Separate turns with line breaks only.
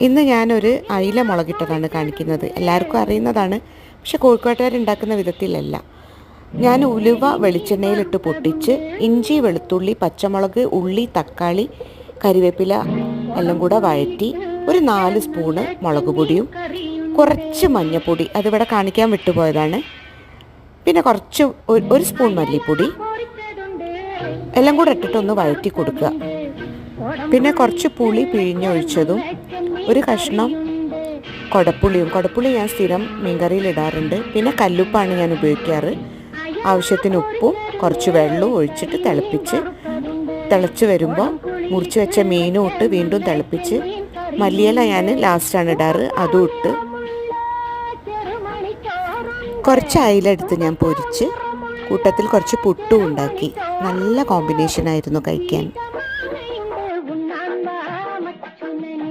ഇന്ന് ഞാനൊരു അയില മുളകിട്ടതാണ് കാണിക്കുന്നത്. എല്ലാവർക്കും അറിയുന്നതാണ്, പക്ഷെ കോഴിക്കോട്ടുകാരുണ്ടാക്കുന്ന വിധത്തിലല്ല. ഞാൻ ഉലുവ വെളിച്ചെണ്ണയിലിട്ട് പൊട്ടിച്ച് ഇഞ്ചി, വെളുത്തുള്ളി, പച്ചമുളക്, ഉള്ളി, തക്കാളി, കരിവേപ്പില എല്ലാം കൂടെ വഴറ്റി ഒരു 4 സ്പൂണ് മുളക് പൊടിയും കുറച്ച് മഞ്ഞൾപ്പൊടി, അതിവിടെ കാണിക്കാൻ വിട്ടുപോയതാണ്, പിന്നെ കുറച്ച് 1 സ്പൂൺ മല്ലിപ്പൊടി എല്ലാം കൂടെ ഇട്ടിട്ടൊന്ന് വഴറ്റി കൊടുക്കുക. പിന്നെ കുറച്ച് പുളി പിഴിഞ്ഞൊഴിച്ചതും ഒരു കഷ്ണം കുടപ്പുളി ഞാൻ സ്ഥിരം മീൻകറിയിൽ ഇടാറുണ്ട്. പിന്നെ കല്ലുപ്പാണ് ഞാൻ ഉപയോഗിക്കാറ്. ആവശ്യത്തിന് ഉപ്പും കുറച്ച് വെള്ളവും ഒഴിച്ചിട്ട് തിളച്ച് വരുമ്പോൾ മുറിച്ച് വെച്ച മീനും ഇട്ട് വീണ്ടും തിളപ്പിച്ച്, മല്ലിയില ഞാൻ ലാസ്റ്റാണ് ഇടാറ്, അതും ഇട്ട് കുറച്ച് അയിലെടുത്ത് ഞാൻ പൊരിച്ച് കൂട്ടത്തിൽ കുറച്ച് പുട്ടും ഉണ്ടാക്കി. നല്ല കോമ്പിനേഷനായിരുന്നു കഴിക്കാൻ.